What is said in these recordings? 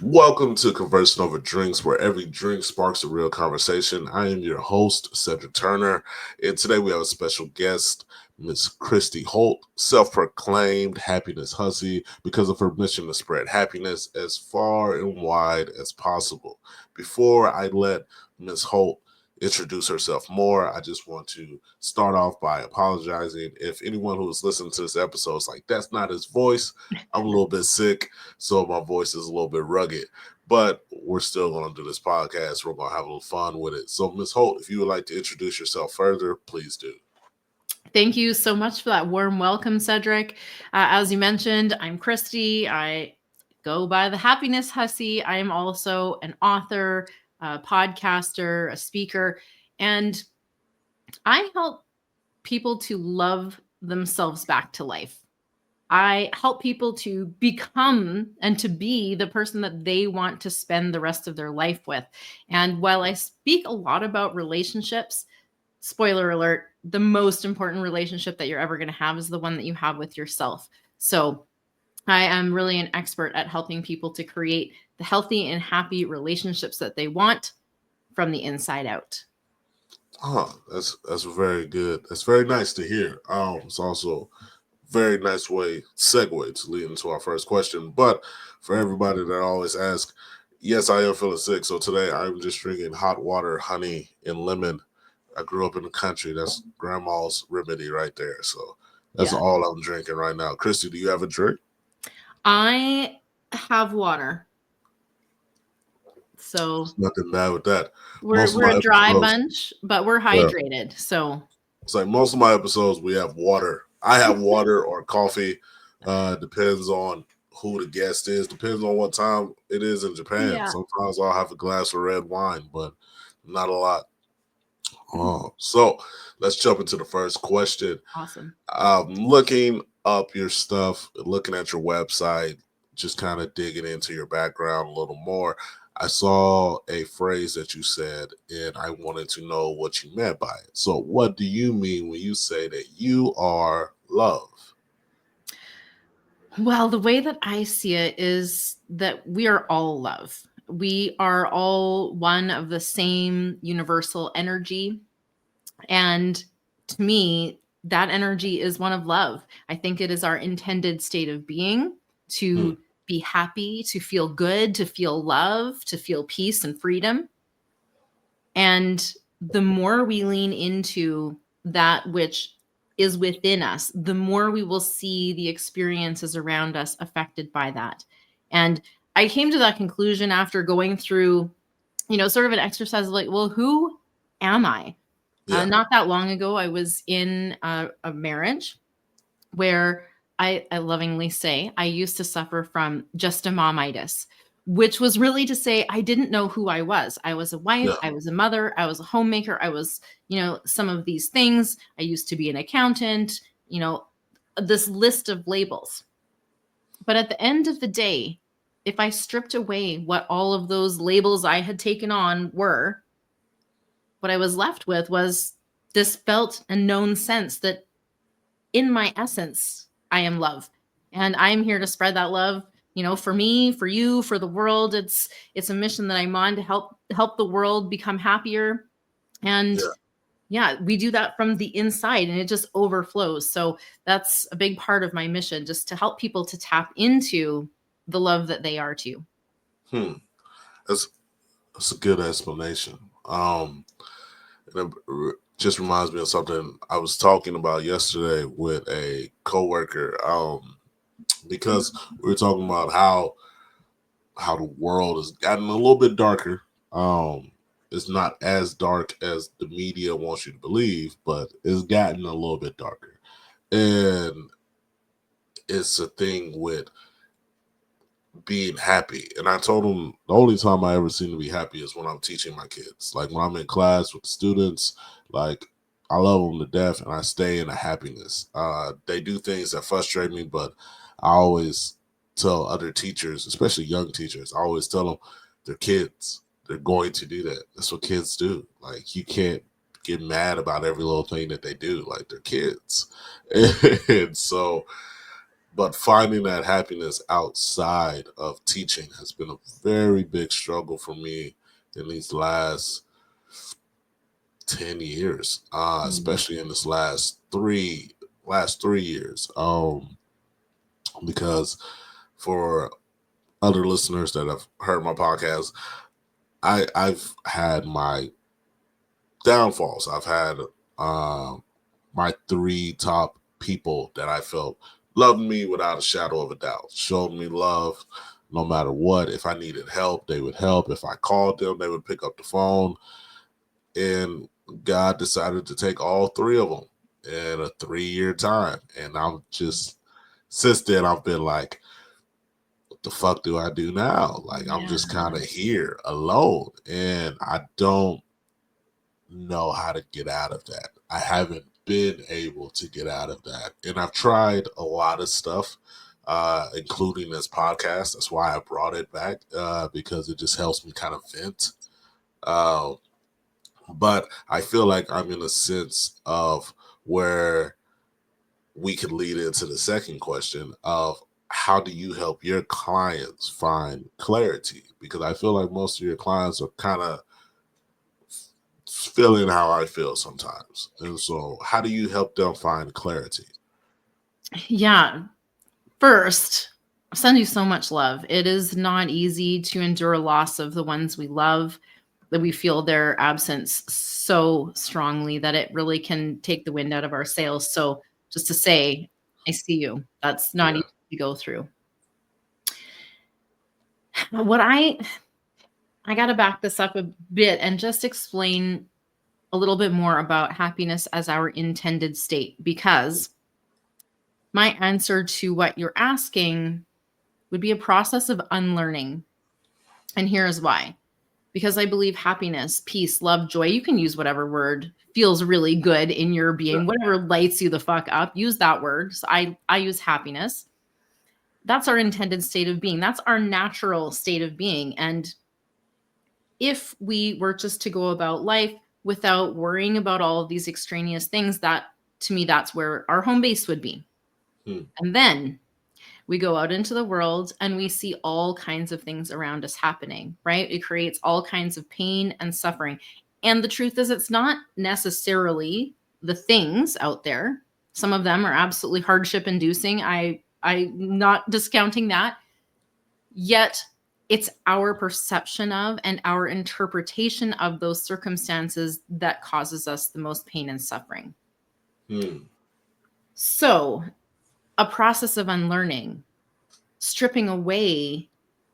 Welcome to Conversing over Drinks, where every drink sparks a real conversation. I am your host, Cedric Turner, and today we have a special guest, Miss Christy Holt, self-proclaimed Happiness Hussy, because of her mission to spread happiness as far and wide as possible. Before I let Miss Holt introduce herself more, I just want to start off by apologizing if anyone who is listening to this episode is like, that's not his voice. I'm a little bit sick, so my voice is a little bit rugged. But we're still going to do this podcast. We're going to have a little fun with it. So, Miss Holt, if you would like to introduce yourself further, please do. Thank you so much for that warm welcome, Cedric. As you mentioned, I'm Christy. I go by the Happiness Hussy. I am also an author, a podcaster, a speaker, and I help people to love themselves back to life. I help people to become and to be the person that they want to spend the rest of their life with. And while I speak a lot about relationships, spoiler alert, the most important relationship that you're ever going to have is the one that you have with yourself. So I am really an expert at helping people to create the healthy and happy relationships that they want from the inside out. That's very good. That's very nice to hear. It's also very nice way segue to lead into our first question. But for everybody that always asks, yes, I am feeling sick. So today I'm just drinking hot water, honey, and lemon. I grew up in the country. That's grandma's remedy right there. So that's Yeah. all I'm drinking right now. Christy, do you have a drink? I have water. So There's nothing bad with that. we're Most of we're my a dry episodes, bunch, but we're yeah, hydrated. So it's like most of my episodes we have water. I have water or coffee. Depends on who the guest is. Depends on what time it is in Japan. yeah. Sometimes I'll have a glass of red wine, but not a lot. So let's jump into the first question. Awesome. Looking up your stuff, looking at your website, just kind of digging into your background a little more. I saw a phrase that you said, and I wanted to know what you meant by it. So, what do you mean when you say that you are love? Well, the way that I see it is that we are all love. We are all one of the same universal energy. And to me, that energy is one of love. I think it is our intended state of being Hmm. to be happy, to feel good, to feel love, to feel peace and freedom. And the more we lean into that which is within us, the more we will see the experiences around us affected by that. And I came to that conclusion after going through, sort of an exercise of like, well, who am I? Yeah. Not that long ago, I was in a marriage where I lovingly say I used to suffer from just a momitis, which was really to say I didn't know who I was. I was a wife, Yeah. I was a mother, I was a homemaker, I was, some of these things. I used to be an accountant, this list of labels. But at the end of the day, if I stripped away what all of those labels I had taken on were, what I was left with was this felt and known sense that in my essence, I am love. And I'm here to spread that love, for me, for you, for the world. It's a mission that I'm on to help the world become happier. And Yeah. yeah, we do that from the inside and it just overflows. So that's a big part of my mission, just to help people to tap into the love that they are too. Hmm. That's that's a good explanation. And just reminds me of something I was talking about yesterday with a coworker. Because we were talking about how the world has gotten a little bit darker. It's not as dark as the media wants you to believe, but it's gotten a little bit darker. And it's a thing with being happy. And I told him the only time I ever seem to be happy is when I'm teaching my kids. Like when I'm in class with the students, like I love them to death and I stay in a happiness. They do things that frustrate me, but I always tell other teachers, especially young teachers, I always tell them they're kids. They're going to do that. That's what kids do. Like you can't get mad about every little thing that they do. Like they're kids. And so But finding that happiness outside of teaching has been a very big struggle for me in these last 10 years, Mm. especially in this last 3 years. Because for other listeners that have heard my podcast, I've had my downfalls. I've had my three top people that I felt loved me without a shadow of a doubt, showed me love no matter what. If I needed help, they would help. If I called them, they would pick up the phone. And God decided to take all three of them in a 3 year time. And I'm just, since then, I've been like, what the fuck do I do now? Like, I'm Yeah. just kind of here alone. And I don't know how to get out of that. I haven't been able to get out of that. And I've tried a lot of stuff, including this podcast. That's why I brought it back, because it just helps me kind of vent. Uh, but I feel like I'm in a sense of where we could lead into the second question of how do you help your clients find clarity? Because I feel like most of your clients are kind of feeling how I feel sometimes. And so, how do you help them find clarity? Yeah. First, I send you so much love. It is not easy to endure loss of the ones we love, that we feel their absence so strongly that it really can take the wind out of our sails. So, just to say, I see you. That's not Yeah, easy to go through. What I got to back this up a bit and just explain a little bit more about happiness as our intended state, because my answer to what you're asking would be a process of unlearning. And here's why. Because I believe happiness, peace, love, joy, you can use whatever word feels really good in your yeah, being, whatever lights you the fuck up, use that word. So I use happiness. That's our intended state of being. That's our natural state of being. And if we were just to go about life without worrying about all of these extraneous things, that to me, that's where our home base would be. hmm, And then we go out into the world and we see all kinds of things around us happening, right? It creates all kinds of pain and suffering. And the truth is, it's not necessarily the things out there. Some of them are absolutely hardship inducing. I'm not discounting that. Yet it's our perception of and our interpretation of those circumstances that causes us the most pain and suffering. hmm, So, a process of unlearning, stripping away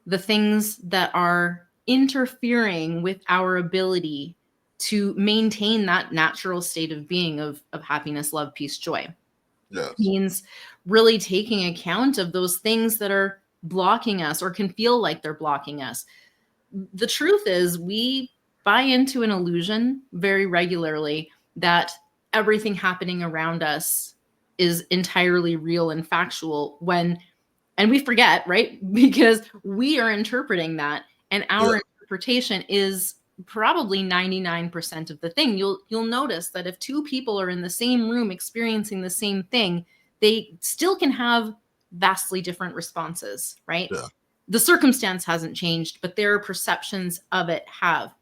the things that are interfering with our ability to maintain that natural state of being of happiness, love, peace, joy, yes, means really taking account of those things that are blocking us or can feel like they're blocking us. The truth is, we buy into an illusion very regularly that everything happening around us is entirely real and factual, when and we forget, right? Because we are interpreting that, and yeah, our interpretation is probably 99% of the thing. You'll notice that if two people are in the same room experiencing the same thing, they still can have vastly different responses, right? yeah, The circumstance hasn't changed, but their perceptions of it have.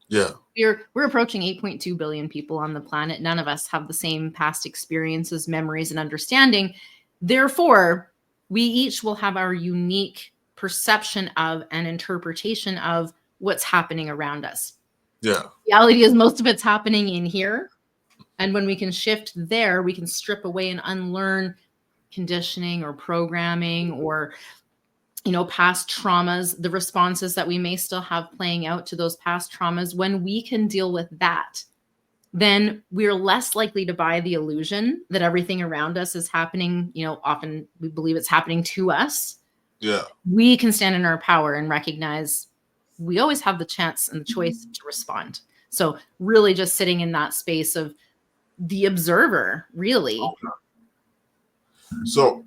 yeah, We're approaching 8.2 billion people on the planet. None of us have the same past experiences, memories, and understanding. Therefore, we each will have our unique perception of and interpretation of what's happening around us. yeah, Reality is most of it's happening in here. And when we can shift there, we can strip away and unlearn conditioning or programming or past traumas, the responses that we may still have playing out to those past traumas. When we can deal with that, then we're less likely to buy the illusion that everything around us is happening. Often we believe it's happening to us. yeah, We can stand in our power and recognize we always have the chance and the choice to respond. So really just sitting in that space of the observer, really. okay. So,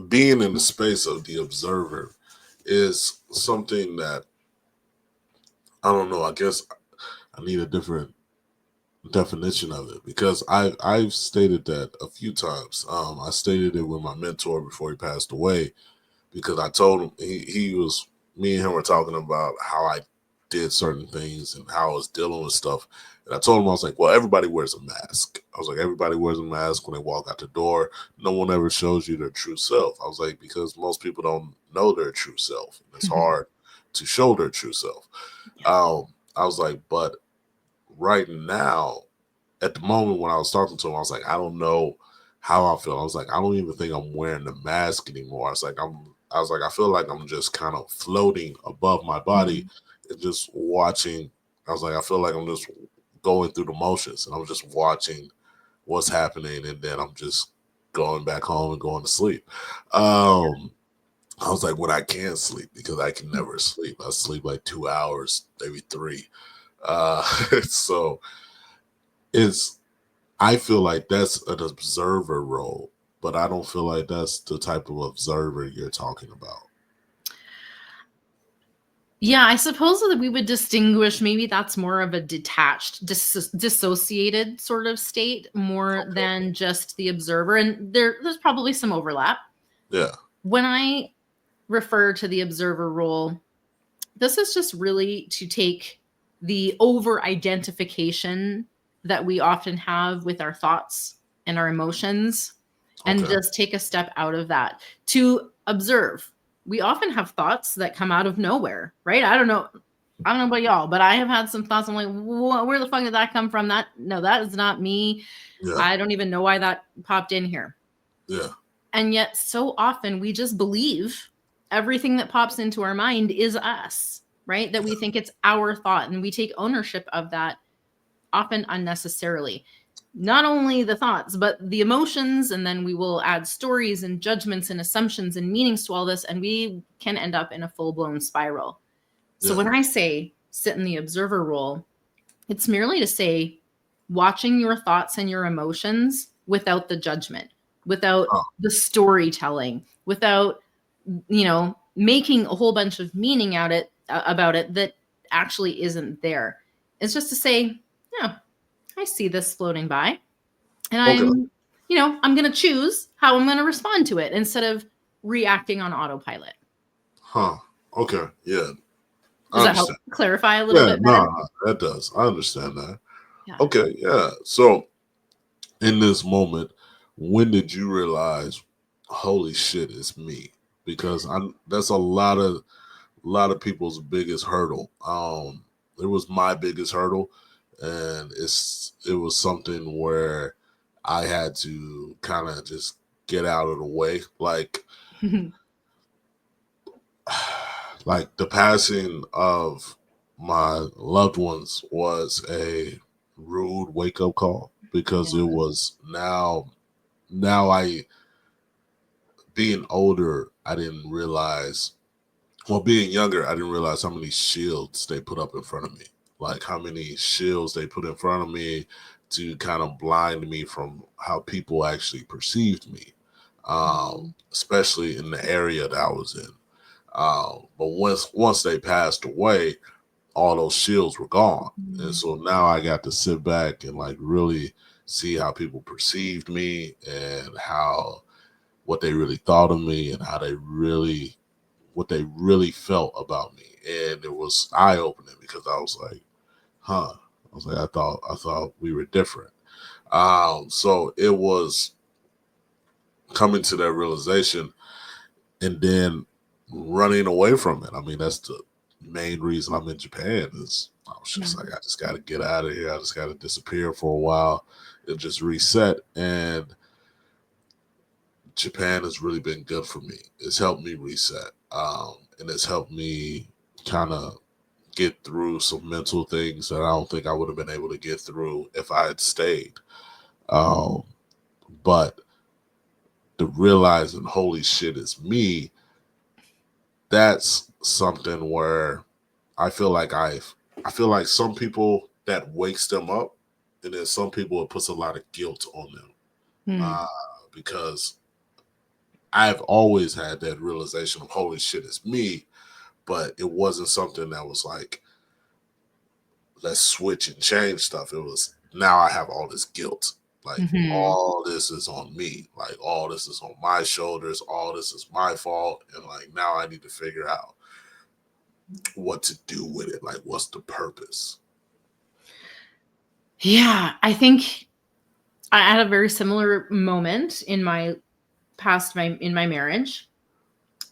being in the space of the observer is something that I don't know. I guess I need a different definition of it, because I've stated that a few times. I stated it with my mentor before he passed away, because I told him, he was, me and him were talking about how I did certain things and how I was dealing with stuff. And I told him, I was like, well, everybody wears a mask. I was like, everybody wears a mask when they walk out the door. No one ever shows you their true self. I was like, because most people don't know their true self. And it's hard to show their true self. I was like, but right now, at the moment when I was talking to him, I was like, I don't know how I feel. I was like, I don't even think I'm wearing the mask anymore. I was like, I feel like I'm just kind of floating above my body Mhm. and just watching. I was like, I feel like I'm just going through the motions and I'm just watching what's happening, and then I'm just going back home and going to sleep. Um, I was like, when I can't sleep, because I can never sleep. I sleep like 2 hours, maybe three. Uh, so it's, I feel like that's an observer role, but I don't feel like that's the type of observer you're talking about. Yeah, I suppose that we would distinguish, maybe that's more of a detached, dissociated sort of state more Okay. than just the observer. And there's probably some overlap. Yeah. When I refer to the observer role, this is just really to take the over identification that we often have with our thoughts and our emotions and Okay. just take a step out of that to observe. We often have thoughts that come out of nowhere, right? I don't know. I don't know about y'all, but I have had some thoughts. I'm like, where the fuck did that come from? That, no, that is not me. Yeah. I don't even know why that popped in here. Yeah. And yet, so often we just believe everything that pops into our mind is us, right? That we think it's our thought and we take ownership of that often unnecessarily. Not only the thoughts, but the emotions. And then we will add stories and judgments and assumptions and meanings to all this. And we can end up in a full blown spiral. So Yeah. when I say sit in the observer role, it's merely to say watching your thoughts and your emotions without the judgment, without Oh, the storytelling, without, making a whole bunch of meaning out it about it that actually isn't there. It's just to say, yeah, I see this floating by, and okay. I'm going to choose how I'm going to respond to it instead of reacting on autopilot. Huh. Okay. Yeah. I Does that help understand. clarify a little Yeah. bit No, better? no, that does. I understand that. Yeah. Okay. Yeah. So in this moment, when did you realize, holy shit, it's me? Because I'm, that's a lot of people's biggest hurdle. It was my biggest hurdle, and it was something where I had to kind of just get out of the way. Like the passing of my loved ones was a rude wake up call, because it Yeah. was now I, being older, I didn't realize, well, being younger, I didn't realize how many shields they put up in front of me. Like how many shields they put in front of me to kind of blind me from how people actually perceived me, Mhm. especially in the area that I was in. But once they passed away, all those shields were gone, and Mhm. so now I got to sit back and like really see how people perceived me, and how, what they really thought of me, and how they really, what they really felt about me. And it was eye opening, because I was like, huh. I was like, I thought we were different. So it was coming to that realization, and then running away from it. I mean, that's the main reason I'm in Japan, is I was Yeah. just like, I just got to get out of here. I just got to disappear for a while and just reset. And Japan has really been good for me. It's helped me reset. And it's helped me kind of get through some mental things that I don't think I would have been able to get through if I had stayed. Um, but the realizing, holy shit, it's me, that's something where I feel like I feel like some people that wakes them up, and then some people it puts a lot of guilt on them, Hmm. uh, because I've always had that realization of, holy shit, it's me, but it wasn't something that was like, let's switch and change stuff. It was, now I have all this guilt. Like Mm-hmm. all this is on me. Like all this is on my shoulders. All this is my fault. And like now I need to figure out what to do with it. Like what's the purpose? Yeah, I think I had a very similar moment in my in my marriage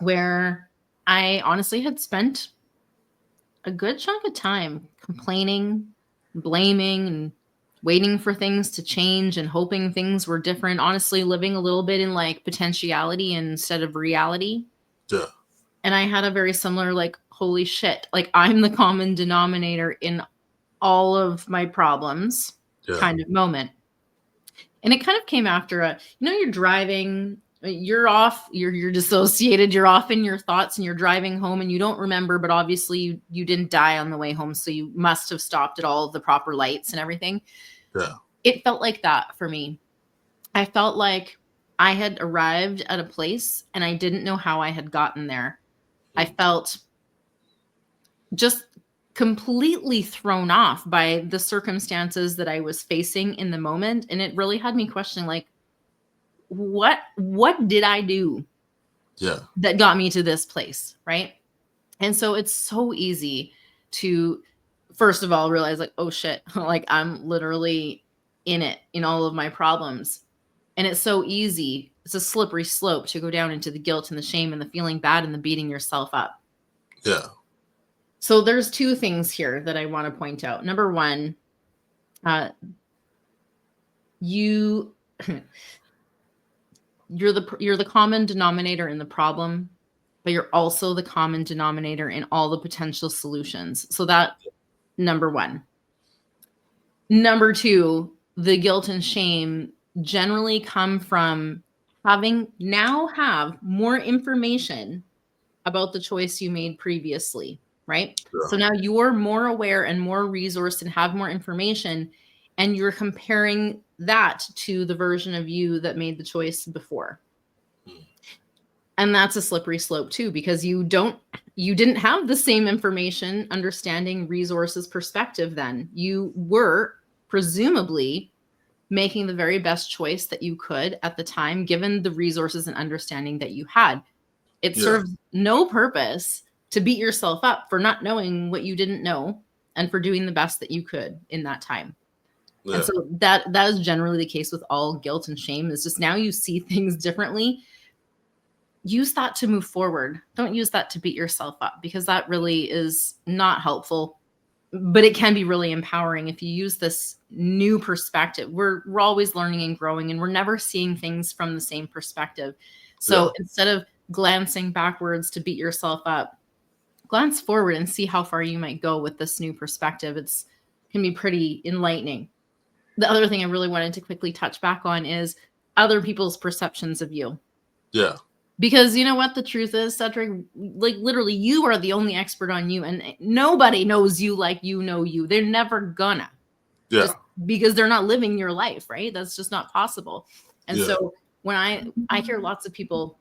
where I honestly had spent a good chunk of time complaining, blaming, and waiting for things to change and hoping things were different. Honestly, living a little bit in like potentiality instead of reality. Yeah. And I had a very similar, like, holy shit, like I'm the common denominator in all of my problems Yeah. kind of moment. And it kind of came after you're driving, you're off, you're dissociated, you're off in your thoughts and you're driving home and you don't remember, but obviously you didn't die on the way home. So you must have stopped at all of the proper lights and everything. Yeah. It felt like that for me. I felt like I had arrived at a place and I didn't know how I had gotten there. I Mm. felt just completely thrown off by the circumstances that I was facing in the moment. And it really had me questioning, like, what did I do Yeah. that got me to this place, right? And so it's so easy to first of all realize, like, oh shit, like I'm literally in it, in all of my problems. And it's so easy, it's a slippery slope to go down into the guilt and the shame and the feeling bad and the beating yourself up. Yeah. So there's two things here that I want to point out. Number one, uh, you you're the common denominator in the problem, but you're also the common denominator in all the potential solutions. So that number one. Number two, the guilt and shame generally come from have more information about the choice you made previously, right? Yeah. So now you're more aware and more resourced and have more information, and you're comparing that to the version of you that made the choice before. Mm. And that's a slippery slope too, because you didn't have the same information, understanding, resources, perspective then. You were presumably making the very best choice that you could at the time, given the resources and understanding that you had. It Yeah. serves no purpose to beat yourself up for not knowing what you didn't know and for doing the best that you could in that time. And Yeah. so that is generally the case with all guilt and shame, is just now you see things differently. Use that to move forward. Don't use that to beat yourself up, because that really is not helpful. But it can be really empowering if you use this new perspective. We're always learning and growing, and we're never seeing things from the same perspective. Yeah. So instead of glancing backwards to beat yourself up, glance forward and see how far you might go with this new perspective. It's can be pretty enlightening. The other thing I really wanted to quickly touch back on is other people's perceptions of you. Yeah. Because you know what the truth is, Cedric? Like, literally, you are the only expert on you, and nobody knows you like you know you. They're never gonna, Yeah. just because they're not living your life, right? That's just not possible. And Yeah. so when I hear lots of people,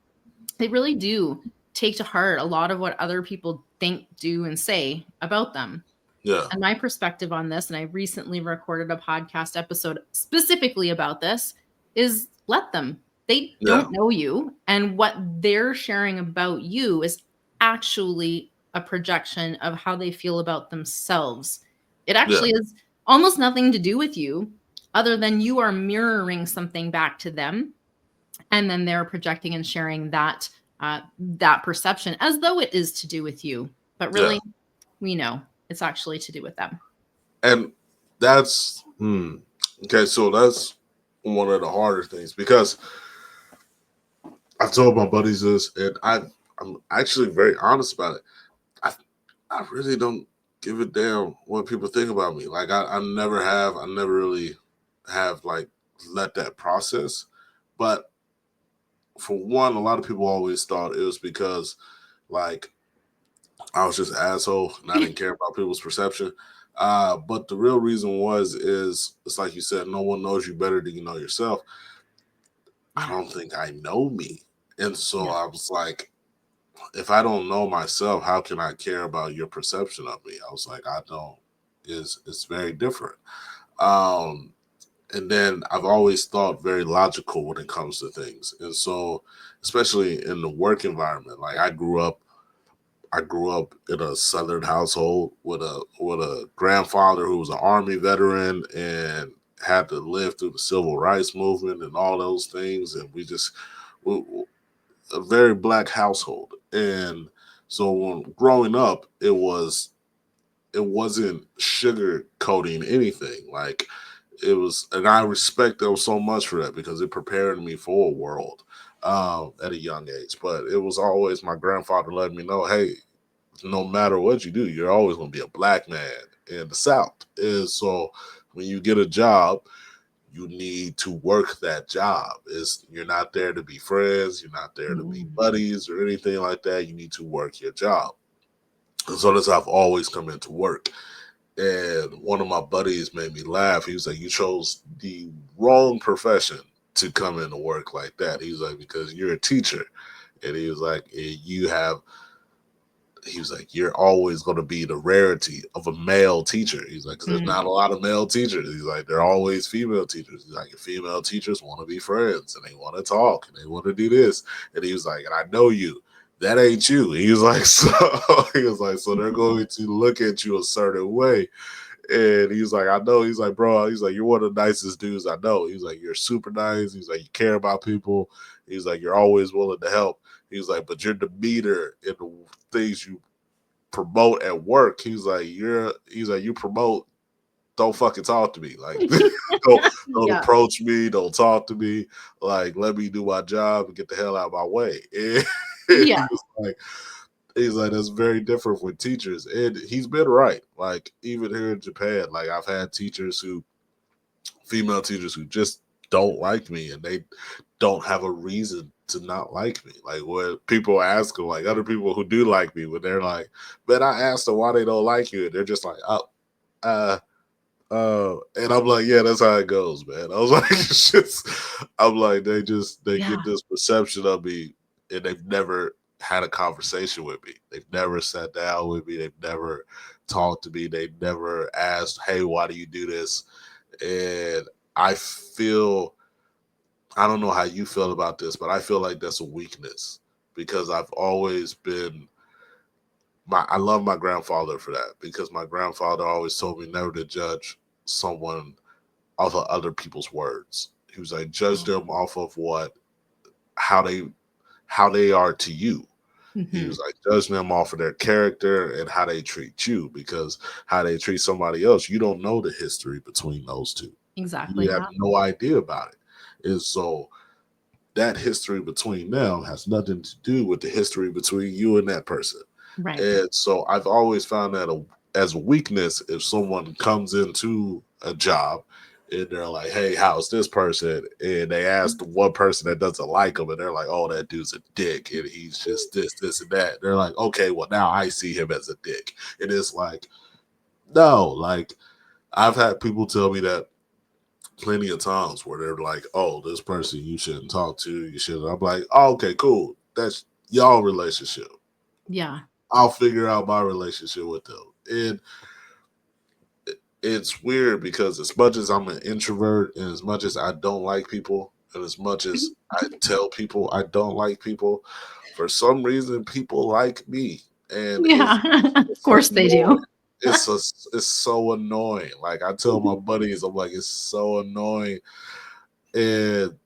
they really do take to heart a lot of what other people think, do, and say about them. Yeah. And my perspective on this, and I recently recorded a podcast episode specifically about this, is let them. They Yeah. don't know you. And what they're sharing about you is actually a projection of how they feel about themselves. It Yeah. actually has almost nothing to do with you, other than you are mirroring something back to them. And then they're projecting and sharing that perception as though it is to do with you. But Yeah. really, we know it's actually to do with them. And that's okay. So that's one of the harder things, because I've told my buddies this, and I'm actually very honest about it. I I really don't give a damn what people think about me. Like I never have. I never really have like let that process. But for one, a lot of people always thought it was because like I was just an asshole and I didn't care about people's perception. But the real reason is it's like you said, no one knows you better than you know yourself. I Yeah. don't think I know me. And so Yeah. I was like, if I don't know myself, how can I care about your perception of me? I was like, I don't. It's very different. and then I've always thought very logical when it comes to things. And so, especially in the work environment, like I grew up in a Southern household with a grandfather who was an Army veteran and had to live through the Civil Rights movement and all those things. And we, a very black household. And so when growing up, it wasn't sugar coating anything. Like it was, and I respect them so much for that because it prepared me for a world at a young age. But it was always my grandfather letting me know, hey, no matter what you do, you're always going to be a black man in the South. And so when you get a job, you need to work that job. You're not there to be friends, you're not there to be Mm. buddies or anything like that. You need to work your job. And so that's how I've always come into work. And one of my buddies made me laugh. He was like, "You chose the wrong profession to come into work like that." He was like, "Because you're a teacher." And he was like, he was like, "You're always going to be the rarity of a male teacher." He's like, "'Cause there's Mm. not a lot of male teachers." He's like, "There are always female teachers." He's like, "Female teachers want to be friends and they want to talk and they want to do this." And he was like, "And I know you. That ain't you." He was like, "So he was like, so they're going to look at you a certain way." And he's like, "I know." He's like, "Bro," he's like, "You're one of the nicest dudes I know." He's like, "You're super nice." He's like, "You care about people." He's like, "You're always willing to help." He's like, "But your demeanor and the things you promote at work," he's like, "You promote, don't fucking talk to me. Like don't Yeah. approach me, don't talk to me. Like let me do my job and get the hell out of my way." And Yeah. he was like, he's like, "That's very different with teachers." And he's been right. Like even here in Japan, like I've had female teachers who just don't like me and they don't have a reason to not like me. Like when people ask them, like other people who do like me, when they're like, "Man, I asked them why they don't like you," and they're just like, "Oh, uh, and I'm like, yeah, that's how it goes, man." I was like, it's just, I'm like, they Yeah. get this perception of me, and they've never had a conversation with me. They've never sat down with me. They've never talked to me. They've never asked, "Hey, why do you do this?" And I feel, I don't know how you feel about this, but I feel like that's a weakness because I've always been I love my grandfather for that because my grandfather always told me never to judge someone off of other people's words. He was like, judge them off of how they how they are to you. He Hmm. was like, judge them off of their character and how they treat you, because how they treat somebody else, you don't know the history between those two. Exactly. You have Yeah. no idea about it. And so that history between them has nothing to do with the history between you and that person. Right. And so I've always found that as a weakness if someone comes into a job and they're like, "Hey, how's this person?" And they ask the one person that doesn't like him, and they're like, "Oh, that dude's a dick, and he's just this, and that." They're like, "Okay, well now I see him as a dick." And it's like, no, like I've had people tell me that plenty of times where they're like, "Oh, this person you shouldn't talk to. You should." I'm like, "Oh, okay, cool. That's y'all relationship. Yeah. I'll figure out my relationship with them." And it's weird because as much as I'm an introvert and as much as I don't like people and as much as I tell people I don't like people, for some reason people like me. And Yeah. Of it's course they annoying. do. It's so annoying. Like I tell my buddies, I'm like, it's so annoying. And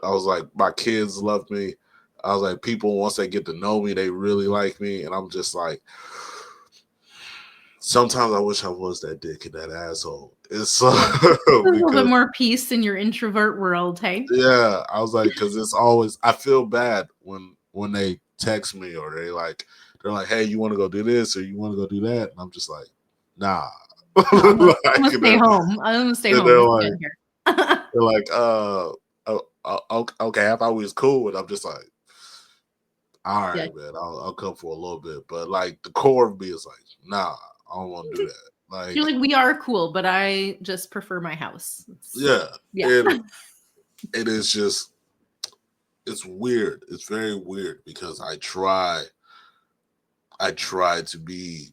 I was like, my kids love me. I was like, people once they get to know me, they really like me. And I'm just like, sometimes I wish I was that dick and that asshole. It's so Yeah. A little bit because more peace in your introvert world, hey? yeah, I was like, because it's always I feel bad when they text me or they're like, "Hey, you want to go do this or you want to go do that?" And I'm just like, "Nah." No, I'm Like, gonna stay home. I'm gonna stay and home instead here. they're like, okay, I thought we was cool," and I'm just like, "All Yeah. right, man, I'll come for a little bit," but like the core of me is like, "Nah, I don't want to do that." You're Like, like, we are cool, but I just prefer my house. yeah, Yeah. and it is just it's weird. It's very weird because I try to be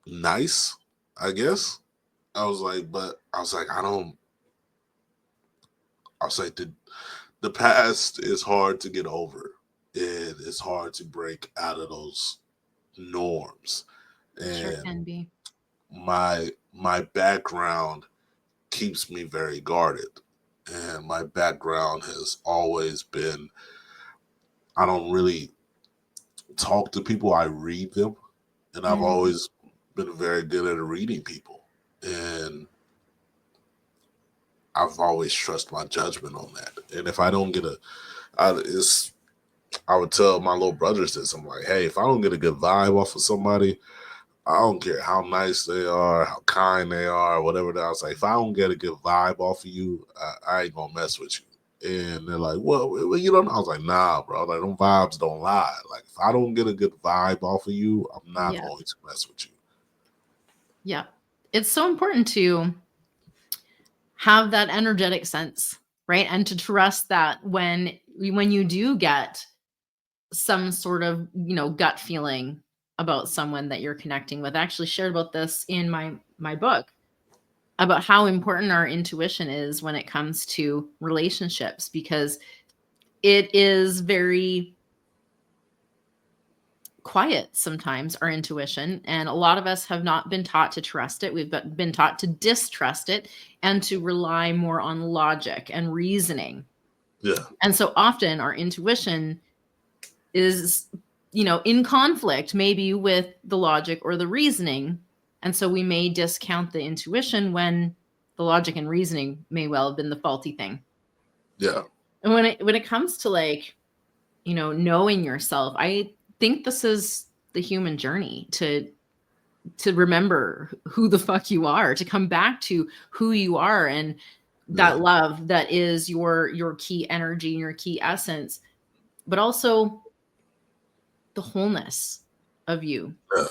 nice, I guess. I was like, but I was like, I don't. I'll say the past is hard to get over. It is hard to break out of those norms. It sure And can be. my background keeps me very guarded. And my background has always been, I don't really talk to people, I read them. And I've Mm, always been very good at reading people. And I've always trusted my judgment on that. And if I don't get it's, I would tell my little brothers this. I'm like, hey, if I don't get a good vibe off of somebody, I don't care how nice they are, how kind they are, whatever. I was like, if I don't get a good vibe off of you, I ain't gonna mess with you. And they're like, well, you don't know. I was like, nah, bro. Like, them vibes don't lie. Like, if I don't get a good vibe off of you, I'm not yeah. going to mess with you. Yeah. It's so important to have that energetic sense, right? And to trust that when you do get some sort of, gut feeling about someone that you're connecting with. I actually shared about this in my book about how important our intuition is when it comes to relationships, because it is very quiet sometimes, our intuition, and a lot of us have not been taught to trust it. We've been taught to distrust it and to rely more on logic and reasoning. Yeah, And so often our intuition is, in conflict maybe with the logic or the reasoning. And so we may discount the intuition when the logic and reasoning may well have been the faulty thing. yeah, And when it comes to, like, knowing yourself, I think this is the human journey to remember who the fuck you are, to come back to who you are, and yeah, that love that is your key energy and your key essence, but also the wholeness of you. yeah,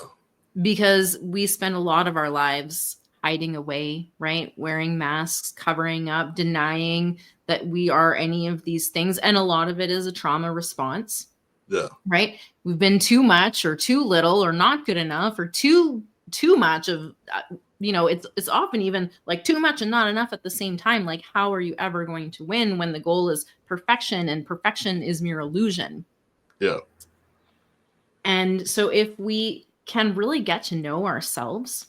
Because we spend a lot of our lives hiding away, right? Wearing masks, covering up, denying that we are any of these things. And a lot of it is a trauma response, yeah, right? We've been too much or too little or not good enough or too much of it's often even like too much and not enough at the same time. Like, how are you ever going to win when the goal is perfection, and perfection is mere illusion? yeah, And so if we can really get to know ourselves,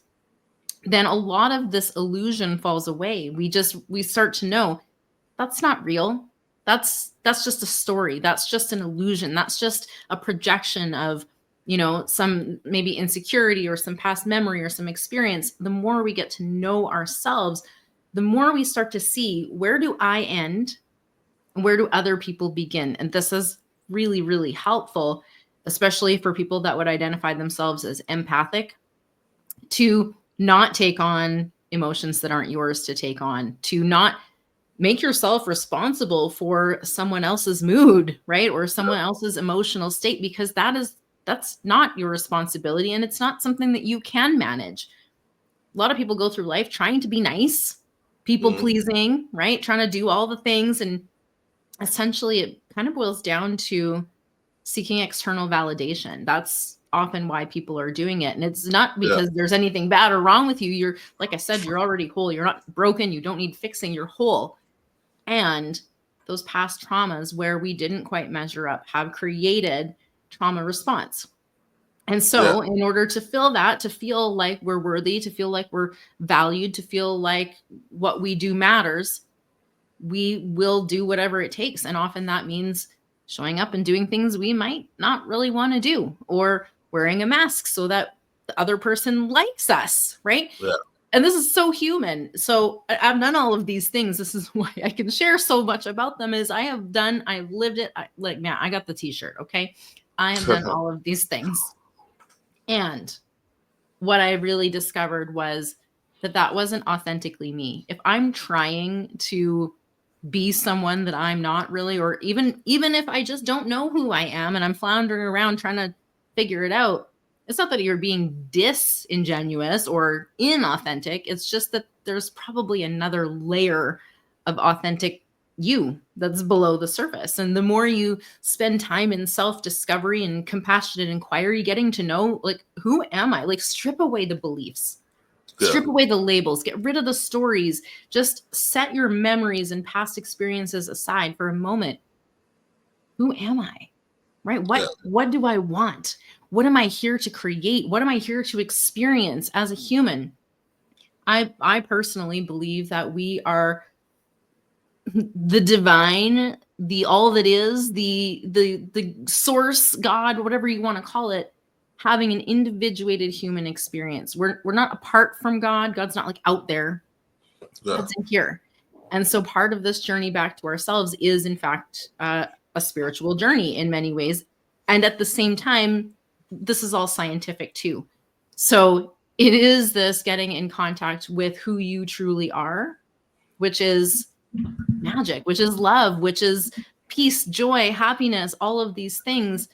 then a lot of this illusion falls away. We start to know that's not real. That's just a story. That's just an illusion. That's just a projection of, some maybe insecurity or some past memory or some experience. The more we get to know ourselves, the more we start to see, where do I end? Where do other people begin? And this is really, really helpful, especially for people that would identify themselves as empathic, to not take on emotions that aren't yours to take on, to not make yourself responsible for someone else's mood, right? Or someone else's emotional state, because that's not your responsibility, and it's not something that you can manage. A lot of people go through life trying to be nice, people mm, pleasing, right? Trying to do all the things, and essentially it kind of boils down to seeking external validation. That's often why people are doing it. And it's not yeah, because there's anything bad or wrong with you. You're, like I said, you're already whole. You're not broken. You don't need fixing. You're whole. And those past traumas where we didn't quite measure up have created trauma response. And yeah, so, in order to fill that, to feel like we're worthy, to feel like we're valued, to feel like what we do matters, we will do whatever it takes. And often that means showing up and doing things we might not really want to do, or wearing a mask so that the other person likes us, right? yeah, And this is so human. So I've done all of these things. This is why I can share so much about them, is I've lived it. Man, I got the t-shirt. Okay. I have done all of these things. And what I really discovered was that wasn't authentically me. If I'm trying to be someone that I'm not really, or even if I just don't know who I am and I'm floundering around trying to figure it out, it's not that you're being disingenuous or inauthentic. It's just that there's probably another layer of authentic you that's below the surface. And the more you spend time in self-discovery and compassionate inquiry, getting to know, like, who am I? Like, strip away the beliefs. Yeah. Strip away the labels, get rid of the stories, just set your memories and past experiences aside for a moment. Who am I? Right? Yeah. What do I want? What am I here to create? What am I here to experience as a human? I personally believe that we are the divine, the all that is, the source, God, whatever you want to call it, having an individuated human experience. We're not apart from God. God's not like out there. Yeah. God's in here. And so part of this journey back to ourselves is in fact a spiritual journey in many ways. And at the same time, this is all scientific too. So it is this getting in contact with who you truly are, which is magic, which is love, which is peace, joy, happiness, all of these things.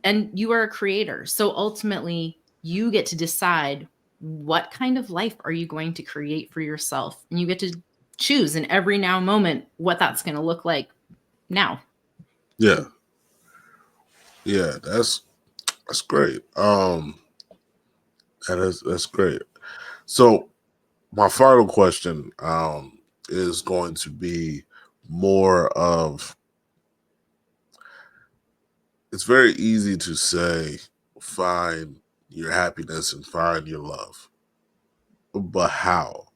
And you are a creator. So ultimately, you get to decide what kind of life are you going to create for yourself. And you get to choose in every now moment what that's going to look like now. Yeah. Yeah. That's great. That's great. So my final question is going to be more of, it's very easy to say find your happiness and find your love, but how?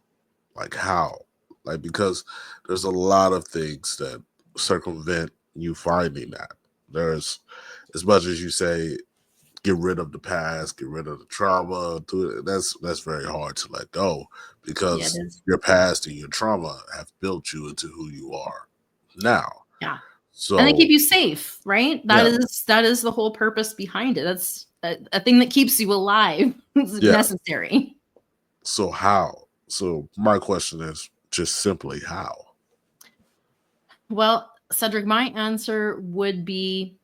Like how? Like, because there's a lot of things that circumvent you finding that. There's, as much as you say get rid of the past, get rid of the trauma, that's very hard to let go, Yeah, it because is. your past and your trauma have built you into who you are now. Yeah. And they keep So you safe, right? yeah, That is the whole purpose behind it. That's a thing that keeps you alive. It's yeah. necessary. So how? So my question is just simply how? Well, Cedric, my answer would be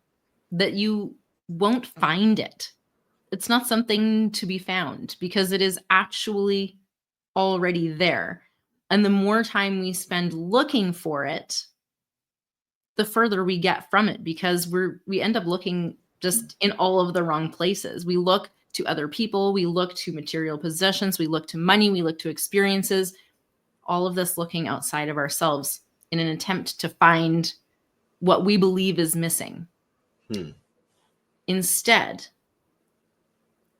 that you won't find it. It's not something to be found because it is actually already there. And the more time we spend looking for it, the further we get from it, because we end up looking just in all of the wrong places. We look to other people, we look to material possessions, we look to money, we look to experiences, all of this looking outside of ourselves in an attempt to find what we believe is missing. Hmm. Instead,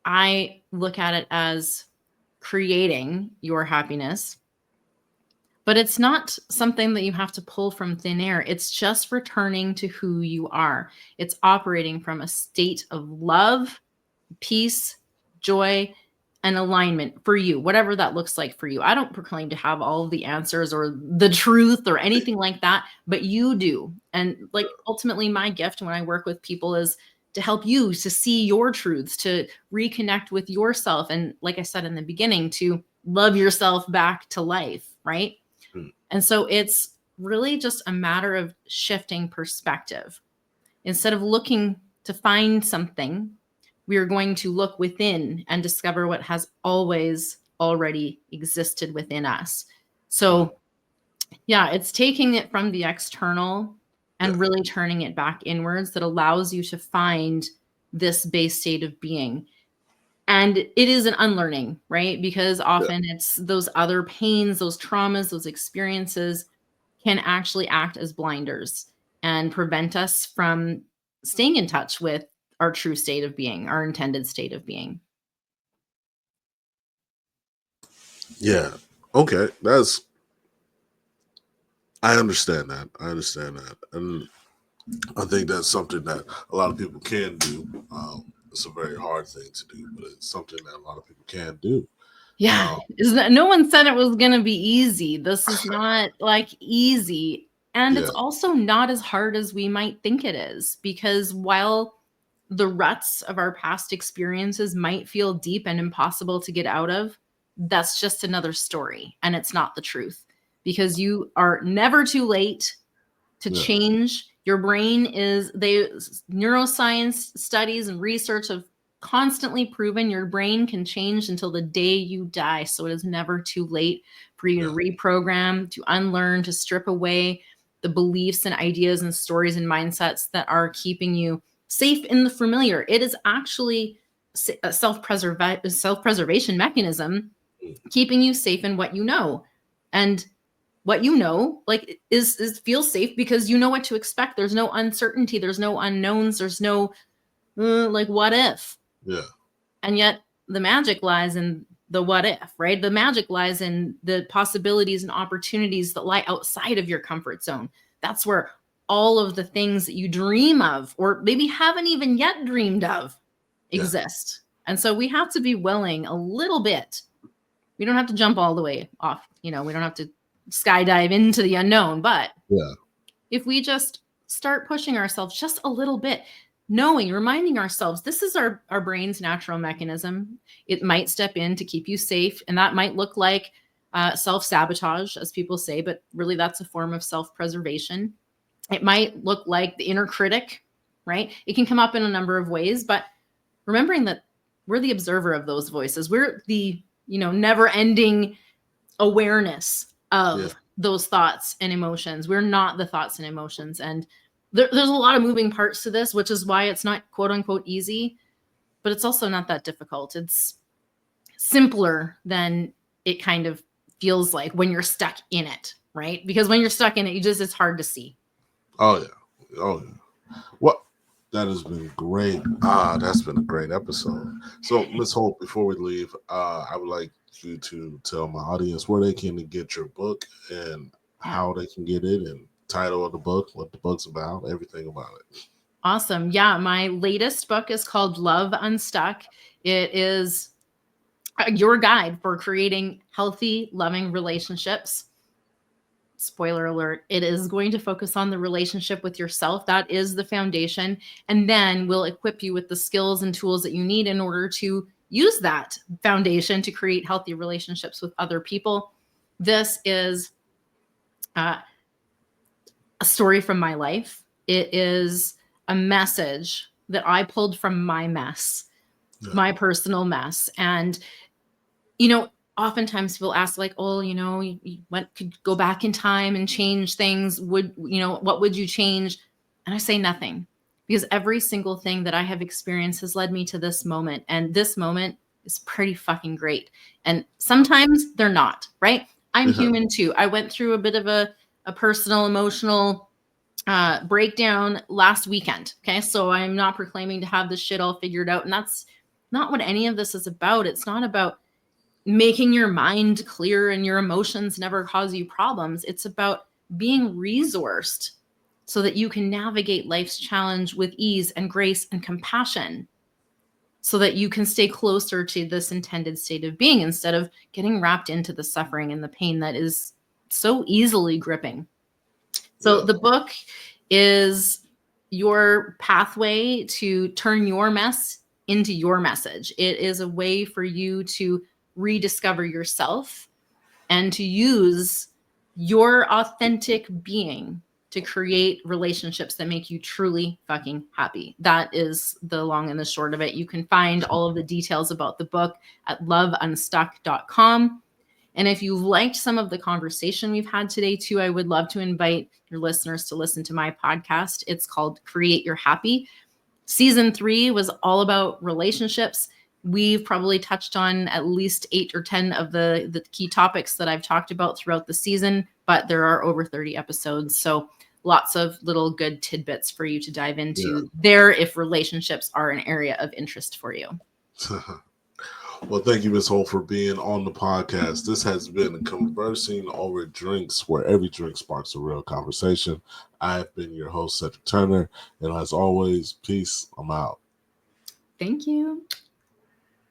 I look at it as creating your happiness, but it's not something that you have to pull from thin air. It's just returning to who you are. It's operating from a state of love, peace, joy, and alignment for you, whatever that looks like for you. I don't proclaim to have all of the answers or the truth or anything like that, but you do. And like ultimately, my gift when I work with people is to help you to see your truths, to reconnect with yourself. And like I said in the beginning, to love yourself back to life, right? Hmm. And so it's really just a matter of shifting perspective. Instead of looking to find something, we are going to look within and discover what has always already existed within us. Hmm. So, yeah, it's taking it from the external Yeah. and really turning it back inwards that allows you to find this base state of being. And it is an unlearning, right? Because Yeah. often it's those other pains, those traumas, those experiences can actually act as blinders and prevent us from staying in touch with our true state of being, our intended state of being. Yeah. Okay. That's, I understand that. I understand that. And I think that's something that a lot of people can do. It's a very hard thing to do, but it's something that a lot of people can do. Yeah, Um, is that no one said it was going to be easy. This is not like easy. And it's yeah. also not as hard as we might think it is, because while the ruts of our past experiences might feel deep and impossible to get out of, that's just another story. And it's not the truth, because you are never too late to Yeah. change. Your brain is, neuroscience studies and research have constantly proven your brain can change until the day you die. So it is never too late for you to Yeah. reprogram, to unlearn, to strip away the beliefs and ideas and stories and mindsets that are keeping you safe in the familiar. It is actually a self-preservation mechanism keeping you safe in what you know. And what you know, like, is feels safe because you know what to expect. There's no uncertainty, there's no unknowns, there's no like what if. Yeah. And yet the magic lies in the what if, right? The magic lies in the possibilities and opportunities that lie outside of your comfort zone. That's where all of the things that you dream of or maybe haven't even yet dreamed of Yeah. exist. And so we have to be willing a little bit. We don't have to jump all the way off, we don't have to skydive into the unknown, but Yeah. if we just start pushing ourselves just a little bit, reminding ourselves this is our brain's natural mechanism. It might step in to keep you safe, and that might look like self-sabotage, as people say, but really that's a form of self-preservation. It might look like the inner critic, right? It can come up in a number of ways, but remembering that we're the observer of those voices. We're the, never-ending awareness of those thoughts and emotions. We're not the thoughts and emotions. And there's a lot of moving parts to this, which is why it's not quote unquote easy, but it's also not that difficult. It's simpler than it kind of feels like when you're stuck in it, right? Because when you're stuck in it, it's hard to see. Oh yeah. Oh yeah. Well, that has been great. That's been a great episode. So, Ms. Holt, before we leave, I would like you to tell my audience where they can get your book and how they can get it, and title of the book, what the book's about, everything about it. Awesome. Yeah, my latest book is called Love Unstuck. It is your guide for creating healthy, loving relationships. Spoiler alert, it is going to focus on the relationship with yourself. That is the foundation. And then we'll equip you with the skills and tools that you need in order to use that foundation to create healthy relationships with other people. This is a story from my life. It is a message that I pulled from my mess, my personal mess. And, oftentimes people ask like, oh, you could go back in time and change things. What would you change? And I say nothing, because every single thing that I have experienced has led me to this moment. And this moment is pretty fucking great. And sometimes they're not, right? I'm human too. I went through a bit of a personal, emotional breakdown last weekend. Okay. So I'm not proclaiming to have this shit all figured out. And that's not what any of this is about. It's not about making your mind clear and your emotions never cause you problems. It's about being resourced so that you can navigate life's challenge with ease and grace and compassion, so that you can stay closer to this intended state of being instead of getting wrapped into the suffering and the pain that is so easily gripping. So the book is your pathway to turn your mess into your message. It is a way for you to rediscover yourself and to use your authentic being to create relationships that make you truly fucking happy. That is the long and the short of it. You can find all of the details about the book at loveunstuck.com. And if you've liked some of the conversation we've had today too, I would love to invite your listeners to listen to my podcast. It's called Create Your Happy. Season 3 was all about relationships. We've probably touched on at least 8 or 10 of the key topics that I've talked about throughout the season, but there are over 30 episodes. So lots of little good tidbits for you to dive into there if relationships are an area of interest for you. Well, thank you, Ms. Holt, for being on the podcast. This has been Conversing Over Drinks, where every drink sparks a real conversation. I have been your host, Cedric Turner, and as always, peace. I'm out. Thank you.